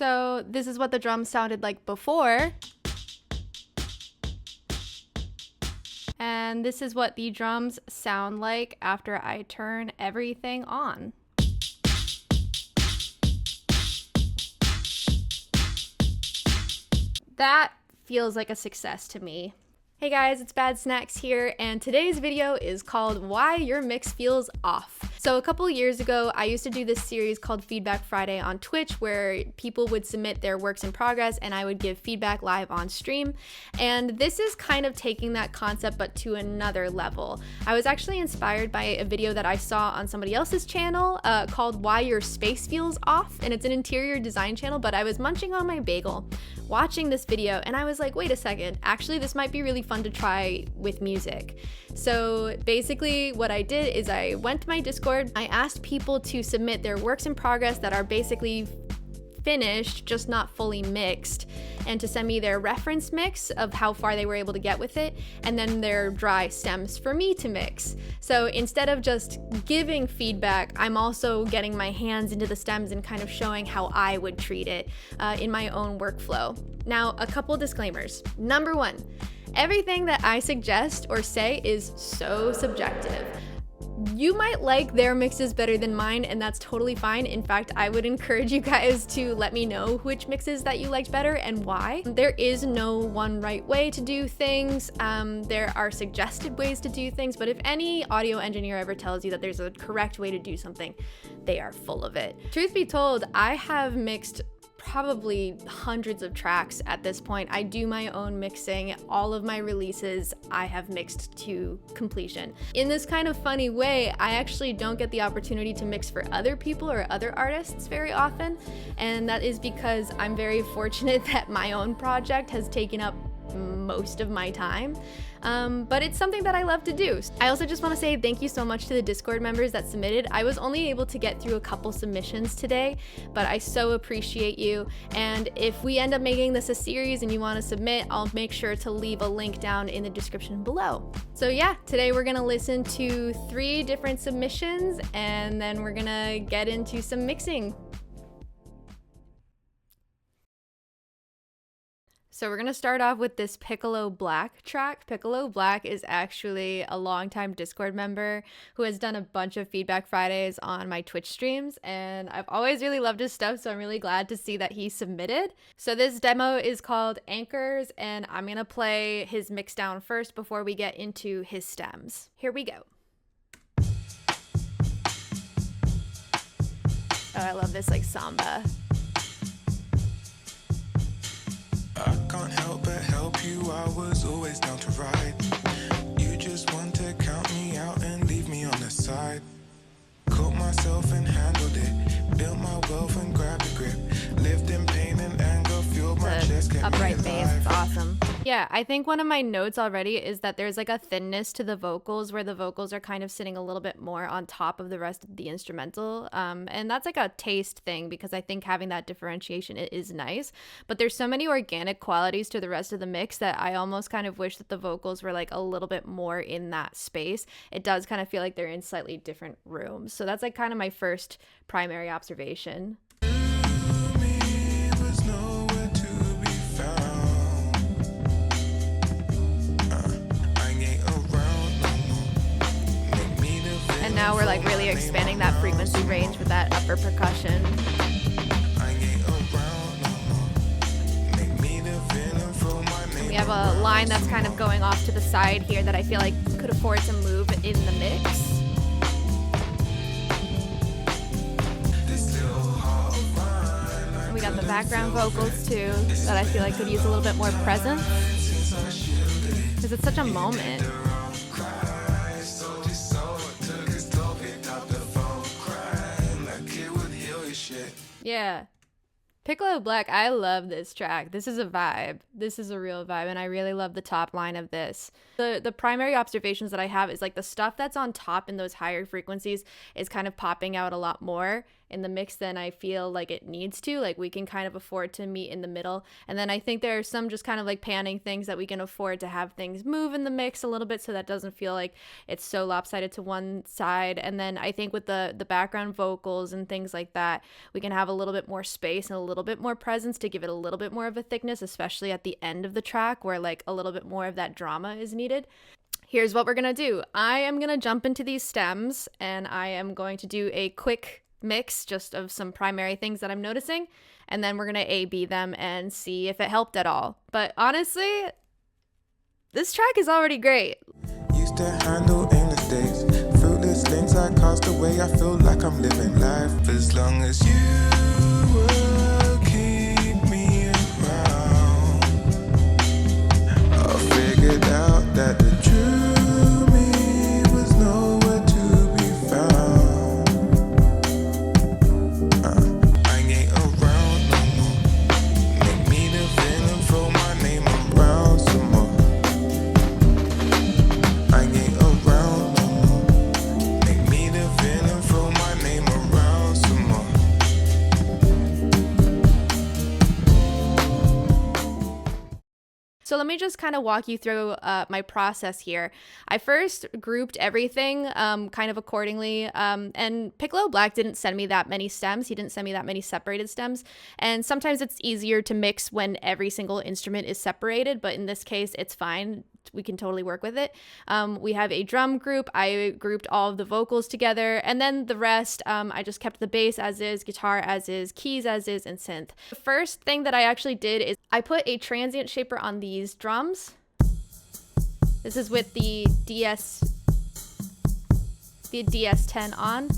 So this is what the drums sounded like before. And this is what the drums sound like after I turn everything on. That feels like a success to me. Hey guys, it's Bad Snacks here, and today's video is called Why Your Mix Feels Off. So a couple years ago, I used to do this series called Feedback Friday on Twitch, where people would submit their works in progress and I would give feedback live on stream. And this is kind of taking that concept but to another level. I was actually inspired by a video that I saw on somebody else's channel called Why Your Space Feels Off, and it's an interior design channel, but I was munching on my bagel watching this video and I was like, wait a second, actually this might be really fun to try with music. So basically what I did is I went to my Discord, I asked people to submit their works in progress that are basically finished, just not fully mixed, and to send me their reference mix of how far they were able to get with it, and then their dry stems for me to mix. So instead of just giving feedback, I'm also getting my hands into the stems and kind of showing how I would treat it in my own workflow. Now, a couple disclaimers. Number one, everything that I suggest or say is so subjective. You might like their mixes better than mine, and that's totally fine. In fact, I would encourage you guys to let me know which mixes that you liked better and why. There is no one right way to do things. There are suggested ways to do things, but if any audio engineer ever tells you that there's a correct way to do something, they are full of it. Truth be told, I have mixed probably hundreds of tracks at this point. I do my own mixing. All of my releases I have mixed to completion. In this kind of funny way, I actually don't get the opportunity to mix for other people or other artists very often, and that is because I'm very fortunate that my own project has taken up most of my time. But it's something that I love to do. I also just want to say thank you so much to the Discord members that submitted. I was only able to get through a couple submissions today, but I so appreciate you. And if we end up making this a series and you want to submit, I'll make sure to leave a link down in the description below. So yeah, today we're gonna listen to 3 different submissions and then we're gonna get into some mixing. So we're gonna start off with this PiccoloBlack track. PiccoloBlack is actually a longtime Discord member who has done a bunch of Feedback Fridays on my Twitch streams, and I've always really loved his stuff, so I'm really glad to see that he submitted. So this demo is called Anchors, and I'm gonna play his mix down first before we get into his stems. Here we go. Oh, I love this like samba. I can't help but help you, I was always down to ride. You just want to count me out and leave me on the side. Caught myself and handled it, built my wealth and grabbed a grip. Lived in pain and anger, fueled my chest, kept me upright bass, alive. it's awesome. Yeah, I think one of my notes already is that there's like a thinness to the vocals where the vocals are kind of sitting a little bit more on top of the rest of the instrumental. And that's like a taste thing because I think having that differentiation is nice. But there's so many organic qualities to the rest of the mix that I almost kind of wish that the vocals were like a little bit more in that space. It does kind of feel like they're in slightly different rooms. So that's like kind of my first primary observation. And now we're like really expanding that frequency range with that upper percussion. And we have a line that's kind of going off to the side here that I feel like could afford some move in the mix. And we got the background vocals too that I feel like could use a little bit more presence because it's such a moment. Yeah. PiccoloBlack, I love this track. This is a vibe. This is a real vibe, and I really love the top line of this. The primary observations that I have is like the stuff that's on top in those higher frequencies is kind of popping out a lot more in the mix than I feel like it needs to. Like we can kind of afford to meet in the middle. And then I think there are some just kind of like panning things that we can afford to have things move in the mix a little bit so that doesn't feel like it's so lopsided to one side. And then I think with the background vocals and things like that, we can have a little bit more space and a little bit more presence to give it a little bit more of a thickness, especially at the end of the track where like a little bit more of that drama is needed. Here's what we're gonna do. I am gonna jump into these stems and I am going to do a quick mix just of some primary things that I'm noticing, and then we're gonna A/B them and see if it helped at all. But honestly, this track is already great. Used to handle aimless days, fruitless things I cast away. I feel like I'm living life as long as you will keep me around. I figured out that the true me was nowhere to be found. I ain't around no more. Make me the villain, throw my name around some more. I ain't around no more. Make me the villain, throw my name around some more. So let me just kind of walk you through my process here. I first grouped everything kind of accordingly, and PiccoloBlack didn't send me that many stems. He didn't send me that many separated stems, and sometimes it's easier to mix when every single instrument is separated, but in this case, it's fine. We can totally work with it. We have a drum group. I grouped all of the vocals together, and then the rest, I just kept the bass as is, guitar as is, keys as is, and synth. The first thing that I actually did is I put a transient shaper on these drums. This is with the DS10 on.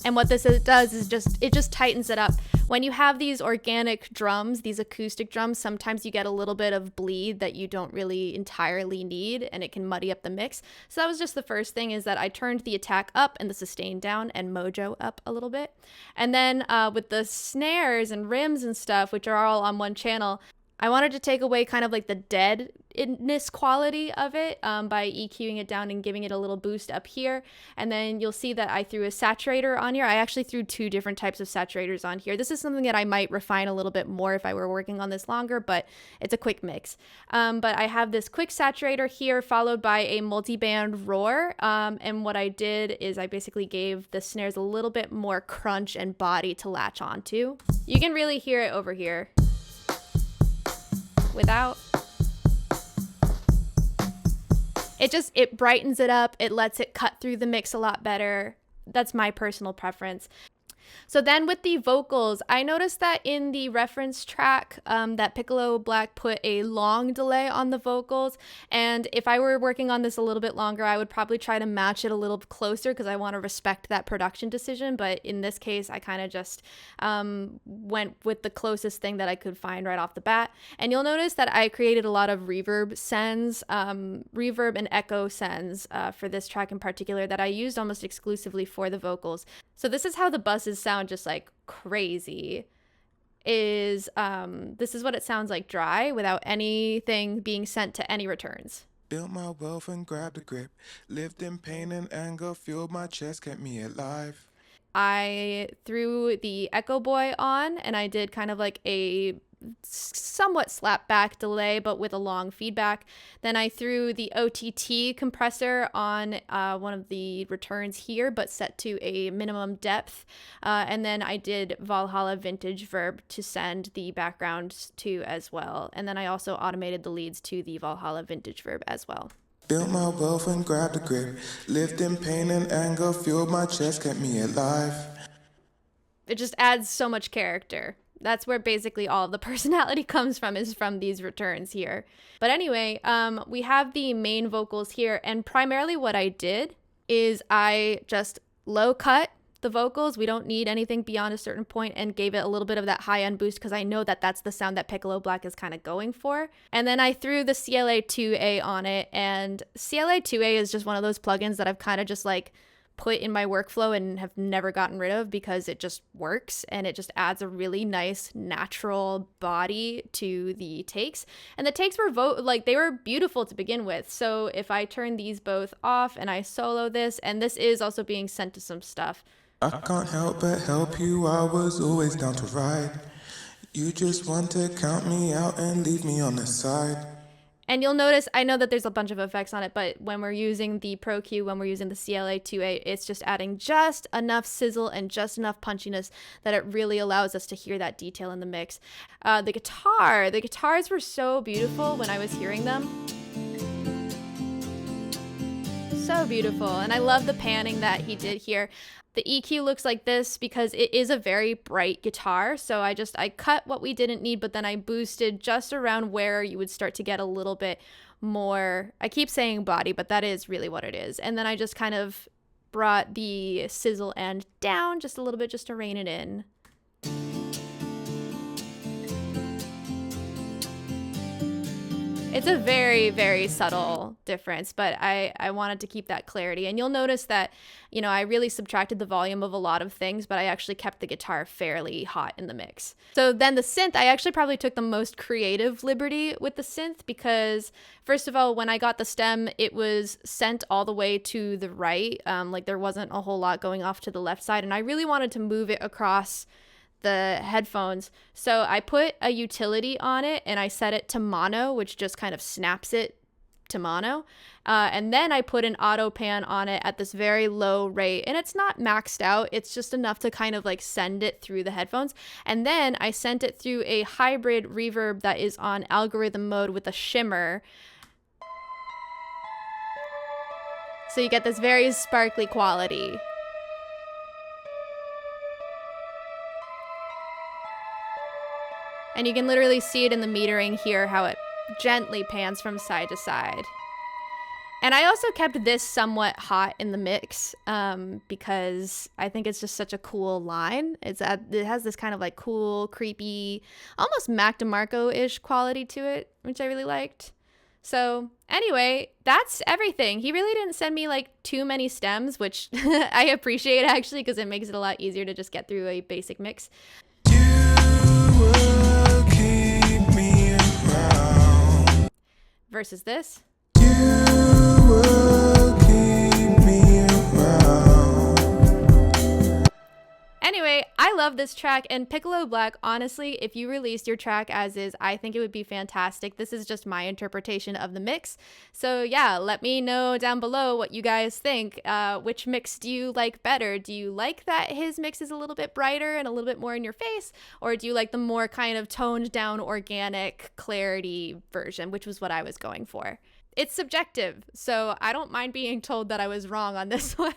And what this does is it just tightens it up. When you have these organic drums, these acoustic drums, sometimes you get a little bit of bleed that you don't really entirely need, and it can muddy up the mix. So that was just the first thing, is that I turned the attack up and the sustain down and mojo up a little bit. And then with the snares and rims and stuff, which are all on one channel, I wanted to take away kind of like the deadness quality of it by EQing it down and giving it a little boost up here. And then you'll see that I threw a saturator on here. I actually threw two different types of saturators on here. This is something that I might refine a little bit more if I were working on this longer, but it's a quick mix. But I have this quick saturator here followed by a multi-band roar. And what I did is I basically gave the snares a little bit more crunch and body to latch onto. You can really hear it over here. Without, it brightens it up, it lets it cut through the mix a lot better. That's my personal preference. So then with the vocals, I noticed that in the reference track that PiccoloBlack put a long delay on the vocals, and if I were working on this a little bit longer, I would probably try to match it a little closer because I want to respect that production decision. But in this case, I kind of just went with the closest thing that I could find right off the bat. And you'll notice that I created a lot of reverb sends, reverb and echo sends for this track in particular that I used almost exclusively for the vocals. So this is how the buses sound, just like crazy. This is what it sounds like dry without anything being sent to any returns. Built my wealth and grabbed a grip. Lived in pain and anger, fueled my chest, kept me alive. I threw the Echo Boy on, and I did kind of like a somewhat slap back delay, but with a long feedback. Then I threw the OTT compressor on one of the returns here, but set to a minimum depth. And then I did Valhalla Vintage Verb to send the background to as well. And then I also automated the leads to the Valhalla Vintage Verb as well. Built my wealth and grabbed a grip. Lived in pain and anger, fueled my chest, kept me alive. It just adds so much character. That's where basically all of the personality comes from, is from these returns here. But anyway, we have the main vocals here, and primarily what I did is I just low cut the vocals. We don't need anything beyond a certain point, and gave it a little bit of that high end boost because I know that that's the sound that PiccoloBlack is kind of going for. And then I threw the CLA2A on it, and CLA2A is just one of those plugins that I've kind of just like put in my workflow and have never gotten rid of because it just works and it just adds a really nice natural body to the takes. And the takes were they were beautiful to begin with. So if I turn these both off and I solo this, and this is also being sent to some stuff. I can't help but help you, I was always down to ride. You just want to count me out and leave me on the side. And you'll notice, I know that there's a bunch of effects on it, but when we're using the Pro Q, when we're using the CLA2A, it's just adding just enough sizzle and just enough punchiness that it really allows us to hear that detail in the mix. The guitars were so beautiful when I was hearing them. So beautiful. And I love the panning that he did here. The EQ looks like this because it is a very bright guitar. So I cut what we didn't need, but then I boosted just around where you would start to get a little bit more, I keep saying body, but that is really what it is. And then I just kind of brought the sizzle end down just a little bit just to rein it in. It's a very, very subtle difference, but I wanted to keep that clarity. And you'll notice that, you know, I really subtracted the volume of a lot of things, but I actually kept the guitar fairly hot in the mix. So then the synth, I actually probably took the most creative liberty with the synth because, first of all, when I got the stem, it was sent all the way to the right. Like there wasn't a whole lot going off to the left side. And I really wanted to move it across the headphones. So I put a utility on it and I set it to mono, which just kind of snaps it to mono. And then I put an auto pan on it at this very low rate, and it's not maxed out. It's just enough to kind of like send it through the headphones. And then I sent it through a hybrid reverb that is on algorithm mode with a shimmer. So you get this very sparkly quality. And you can literally see it in the metering here, how it gently pans from side to side. And I also kept this somewhat hot in the mix because I think it's just such a cool line. It has this kind of like cool, creepy, almost Mac DeMarco-ish quality to it, which I really liked. So anyway, that's everything. He really didn't send me like too many stems, which I appreciate actually because it makes it a lot easier to just get through a basic mix. Versus this. Anyway, I love this track, and PiccoloBlack, honestly, if you released your track as is, I think it would be fantastic. This is just my interpretation of the mix. So yeah, let me know down below what you guys think. Which mix do you like better? Do you like that his mix is a little bit brighter and a little bit more in your face? Or do you like the more kind of toned down, organic clarity version, which was what I was going for? It's subjective, so I don't mind being told that I was wrong on this one.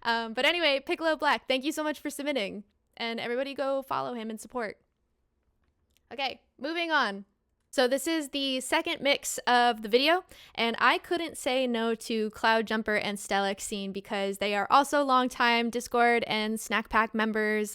But anyway, PiccoloBlack, thank you so much for submitting. And everybody go follow him and support. Okay, moving on. So this is the second mix of the video, and I couldn't say no to Cloudjumper and Stelexine because they are also longtime Discord and Snack Pack members.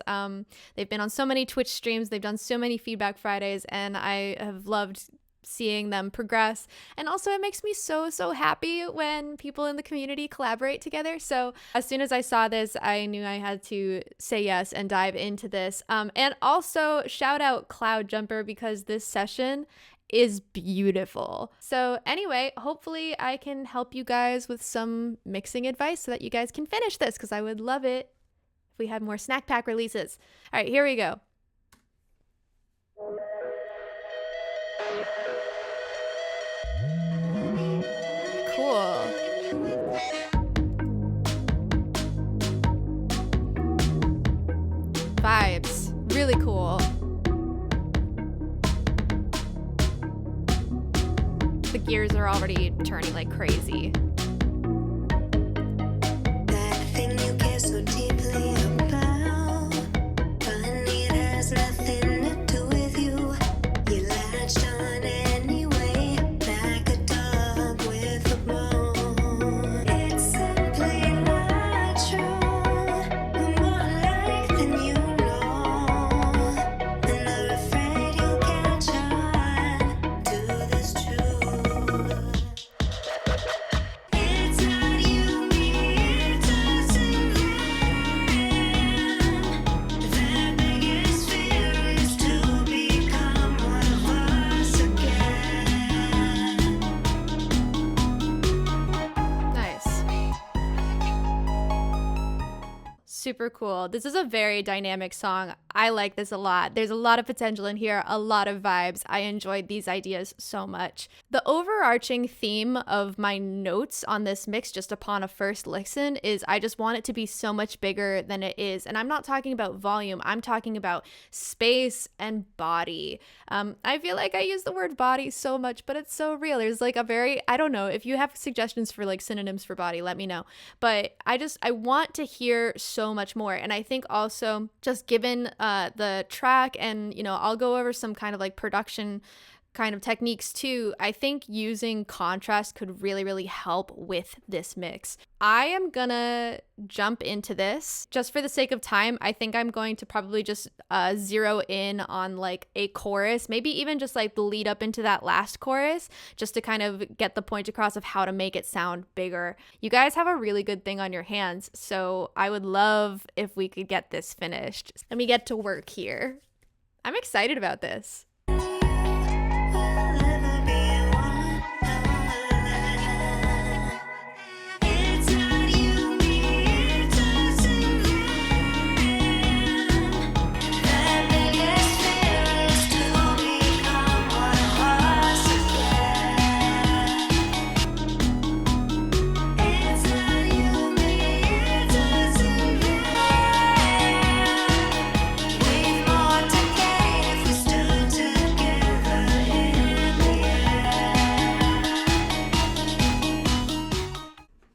They've been on so many Twitch streams, they've done so many Feedback Fridays, and I have loved seeing them progress. And also it makes me so happy when people in the community collaborate together. So as soon as I saw this, I knew I had to say yes and dive into this. And also shout out Cloudjumper because this session is beautiful. So anyway, hopefully I can help you guys with some mixing advice so that you guys can finish this because I would love it if we had more Snack Pack releases. All right, here we go. Cool. Vibes. Really cool. The gears are already turning like crazy. That thing you care so deeply about, funny it has nothing to do with you. You latched on anyway, like a dog with a bone. It's simply not true. More like than you know. And I'm afraid you'll catch on to this truth. It's not you, me, it's us. super cool. This is a very dynamic song. I like this a lot. There's a lot of potential in here, a lot of vibes. I enjoyed these ideas so much. The overarching theme of my notes on this mix just upon a first listen is I just want it to be so much bigger than it is. And I'm not talking about volume, I'm talking about space and body. I feel like I use the word body so much, but it's so real. There's like a very, I don't know, if you have suggestions for like synonyms for body, let me know. But I want to hear so much more. And I think also just given the track, and you know, I'll go over some kind of like production kind of techniques too, I think using contrast could really help with this mix. I am gonna jump into this just for the sake of time. I think I'm going to probably just zero in on like a chorus, maybe even just like the lead up into that last chorus, just to kind of get the point across of how to make it sound bigger. You guys have a really good thing on your hands, so I would love if we could get this finished. Let me get to work here. I'm excited about this.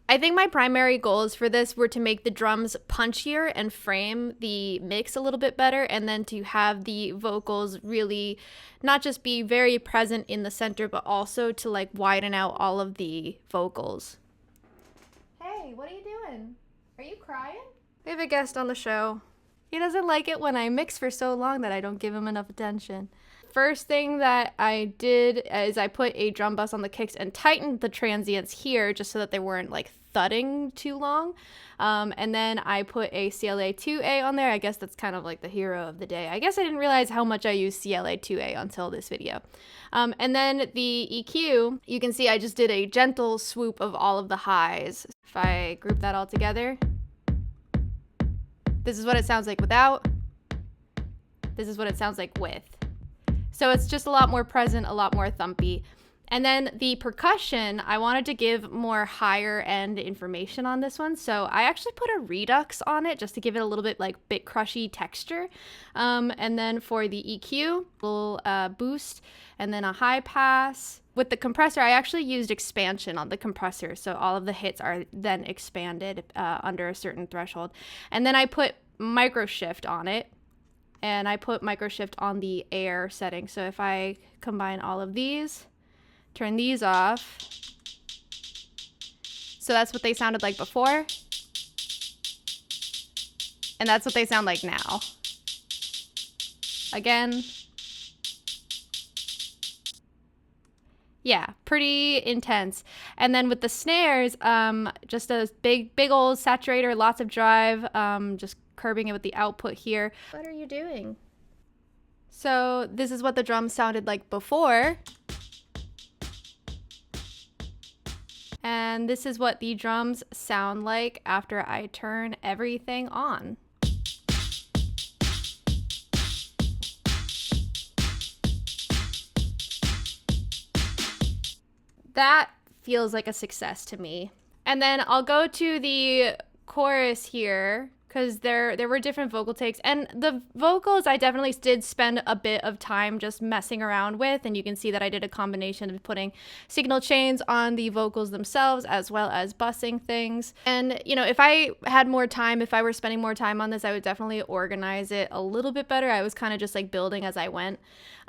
I think my primary goals for this were to make the drums punchier and frame the mix a little bit better, and then to have the vocals really not just be very present in the center, but also to like widen out all of the vocals. Hey, what are you doing? Are you crying? We have a guest on the show. He doesn't like it when I mix for so long that I don't give him enough attention. First thing that I did is I put a drum bus on the kicks and tightened the transients here just so that they weren't like thudding too long. And then I put a CLA2A on there. I guess that's kind of like the hero of the day. I guess I didn't realize how much I use CLA2A until this video. And then the EQ, you can see I just did a gentle swoop of all of the highs. If I group that all together, this is what it sounds like without. This is what it sounds like with. So it's just a lot more present, a lot more thumpy. And then the percussion, I wanted to give more higher end information on this one. So I actually put a redux on it just to give it a little bit like bit crushy texture. And then for the EQ, a little boost, and then a high pass. With the compressor, I actually used expansion on the compressor. So all of the hits are then expanded under a certain threshold. And then I put micro shift on it. And I put micro shift on the air setting. So if I combine all of these, turn these off. So that's what they sounded like before. And that's what they sound like now. Again. Yeah, pretty intense. And then with the snares, just a big old saturator, lots of drive, just curbing it with the output here. What are you doing? So this is what the drums sounded like before. And this is what the drums sound like after I turn everything on. That feels like a success to me. And then I'll go to the chorus here, because there were different vocal takes, and the vocals I definitely did spend a bit of time just messing around with, and you can see that I did a combination of putting signal chains on the vocals themselves as well as bussing things. And you know, if I had more time, if I were spending more time on this, I would definitely organize it a little bit better. I was kind of just like building as I went.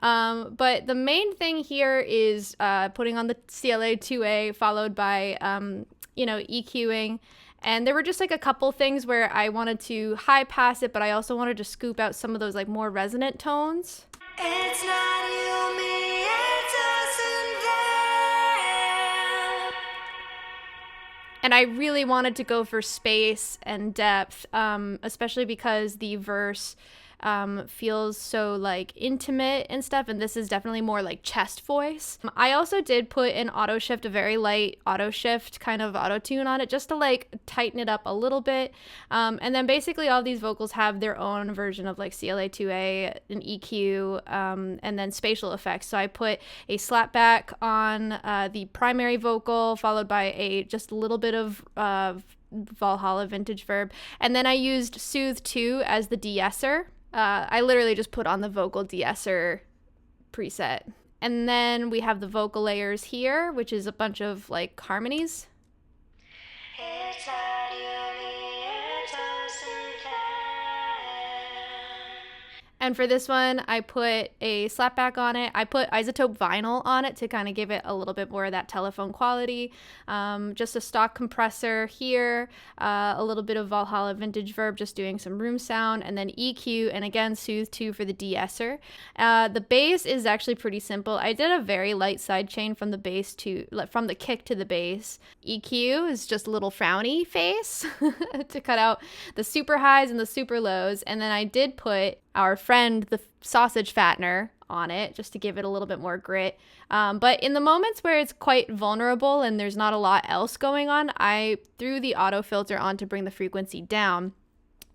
But the main thing here is putting on the CLA2A followed by you know, EQing. And there were just like a couple things where I wanted to high pass it, but I also wanted to scoop out some of those like more resonant tones. It's not you, me, it's us and them. And I really wanted to go for space and depth, especially because the verse feels so like intimate and stuff, and this is definitely more like chest voice. I also did put an auto shift, a very light auto shift kind of auto tune on it, just to like tighten it up a little bit. And then basically all these vocals have their own version of like CLA2A, an EQ, and then spatial effects. So I put a slapback on the primary vocal, followed by just a little bit of Valhalla vintage verb, and then I used Soothe 2 as the de-esser. I literally just put on the vocal de-esser preset. And then we have the vocal layers here, which is a bunch of like harmonies. And for this one, I put a slapback on it. I put isotope vinyl on it to kind of give it a little bit more of that telephone quality. Just a stock compressor here, a little bit of Valhalla vintage verb, just doing some room sound, and then EQ, and again, Soothe 2 for the de-esser. The bass is actually pretty simple. I did a very light side chain from the kick to the bass. EQ is just a little frowny face to cut out the super highs and the super lows. And then I did put our friend, the sausage fattener, on it just to give it a little bit more grit. But in the moments where it's quite vulnerable and there's not a lot else going on, I threw the auto filter on to bring the frequency down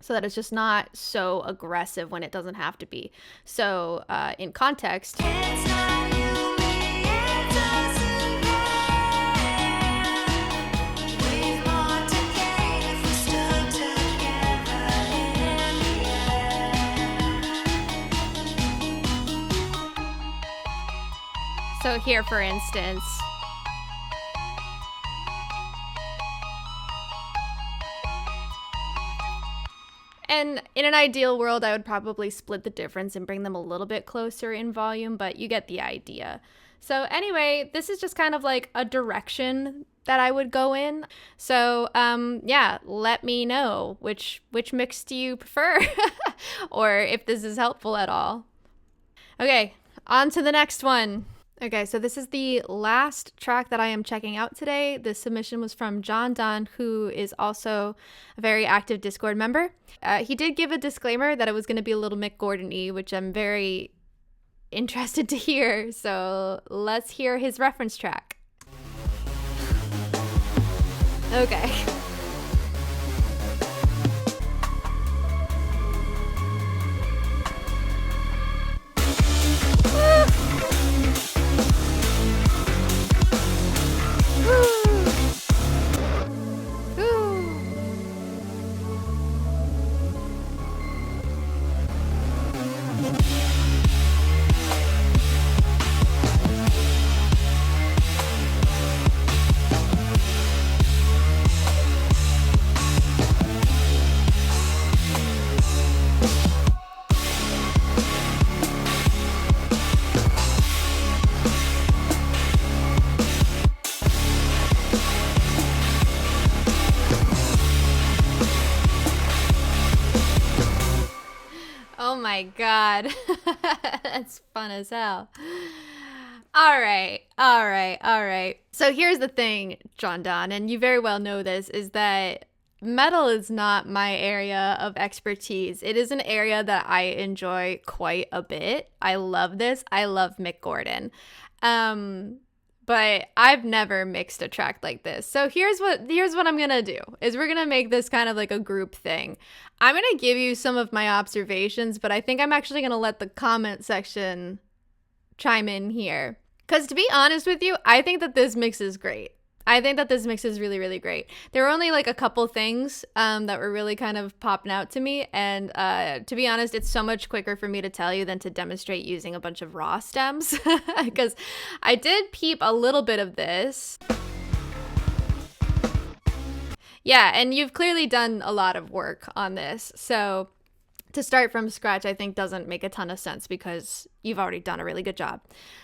so that it's just not so aggressive when it doesn't have to be. So in context, it's not you, me, it doesn't matter. We've more to gain if we stood together in the air. So here, for instance, and in an ideal world, I would probably split the difference and bring them a little bit closer in volume, but you get the idea. So anyway, this is just kind of like a direction that I would go in. So yeah, let me know which mix do you prefer or if this is helpful at all. Okay, on to the next one. Okay, so this is the last track that I am checking out today. This submission was from Jahndan, who is also a very active Discord member. He did give a disclaimer that it was going to be a little Mick Gordon-y, which I'm very interested to hear. So let's hear his reference track. Okay. Oh my god. That's fun as hell. All right. So here's the thing, Jahndan, and you very well know this, is that metal is not my area of expertise. It is an area that I enjoy quite a bit. I love this. I love Mick Gordon. But I've never mixed a track like this. So here's what I'm gonna do, is we're gonna make this kind of like a group thing. I'm gonna give you some of my observations, but I think I'm actually gonna let the comment section chime in here. Because to be honest with you, I think that this mix is great. I think that this mix is really, really great. There were only like a couple things that were really kind of popping out to me. And to be honest, it's so much quicker for me to tell you than to demonstrate using a bunch of raw stems. Because I did peep a little bit of this. Yeah, and you've clearly done a lot of work on this. So to start from scratch, I think doesn't make a ton of sense because you've already done a really good job.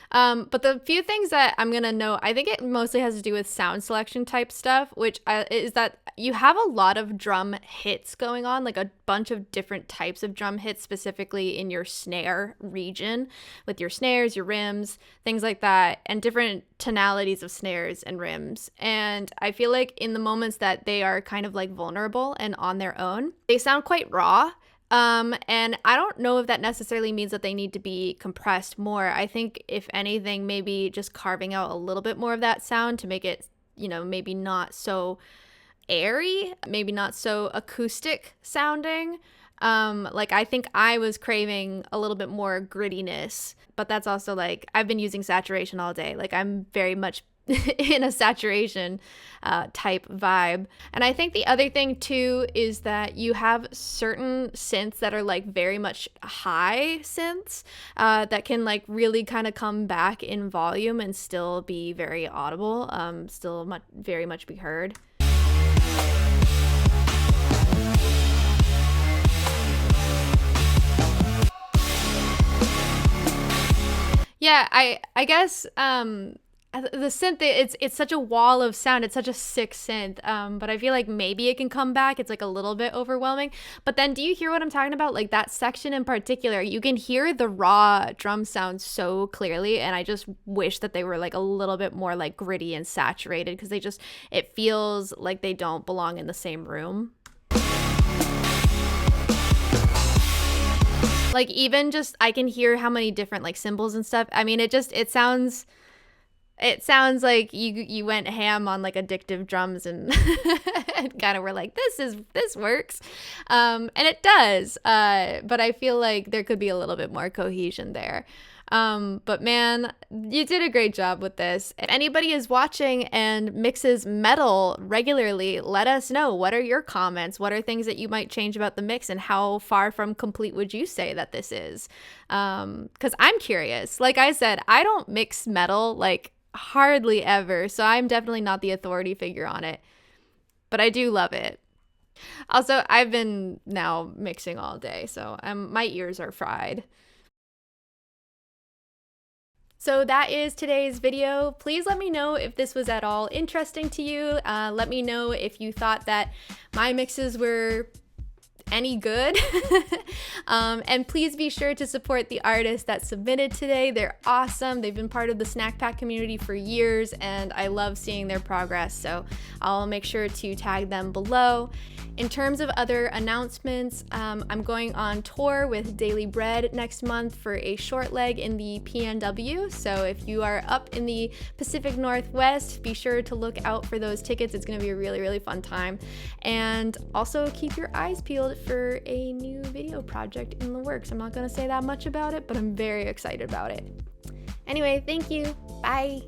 But the few things that I'm going to note, I think it mostly has to do with sound selection type stuff, which is that you have a lot of drum hits going on, like a bunch of different types of drum hits, specifically in your snare region with your snares, your rims, things like that, and different tonalities of snares and rims. And I feel like in the moments that they are kind of like vulnerable and on their own, they sound quite raw. And I don't know if that necessarily means that they need to be compressed more. I think if anything, maybe just carving out a little bit more of that sound to make it, you know, maybe not so airy, maybe not so acoustic sounding. Like I think I was craving a little bit more grittiness, but that's also like I've been using saturation all day. Like I'm very much in a saturation type vibe. And I think the other thing too is that you have certain synths that are like very much high synths that can like really kind of come back in volume and still be very audible, still very much be heard. Yeah, I guess the synth, it's such a wall of sound. It's such a sick synth. But I feel like maybe it can come back. It's like a little bit overwhelming. But then do you hear what I'm talking about? Like that section in particular, you can hear the raw drum sound so clearly. And I just wish that they were like a little bit more like gritty and saturated because it feels like they don't belong in the same room. Like even just I can hear how many different like cymbals and stuff. I mean, it sounds like you went ham on like addictive drums and kind of were like, this works. And it does. But I feel like there could be a little bit more cohesion there. But man, you did a great job with this. If anybody is watching and mixes metal regularly, let us know. What are your comments? What are things that you might change about the mix, and how far from complete would you say that this is? Because I'm curious. Like I said, I don't mix metal like hardly ever, so I'm definitely not the authority figure on it, but I do love it. Also, I've been now mixing all day, so my ears are fried. So that is today's video. Please let me know if this was at all interesting to you. Let me know if you thought that my mixes were any good. And please be sure to support the artists that submitted today. They're awesome. They've been part of the Snack Pack community for years, and I love seeing their progress, so I'll make sure to tag them below. In terms of other announcements, I'm going on tour with Daily Bread next month for a short leg in the PNW. So if you are up in the Pacific Northwest, be sure to look out for those tickets. It's going to be a really, really fun time. And also keep your eyes peeled for a new video project in the works. I'm not going to say that much about it, but I'm very excited about it. Anyway, thank you. Bye.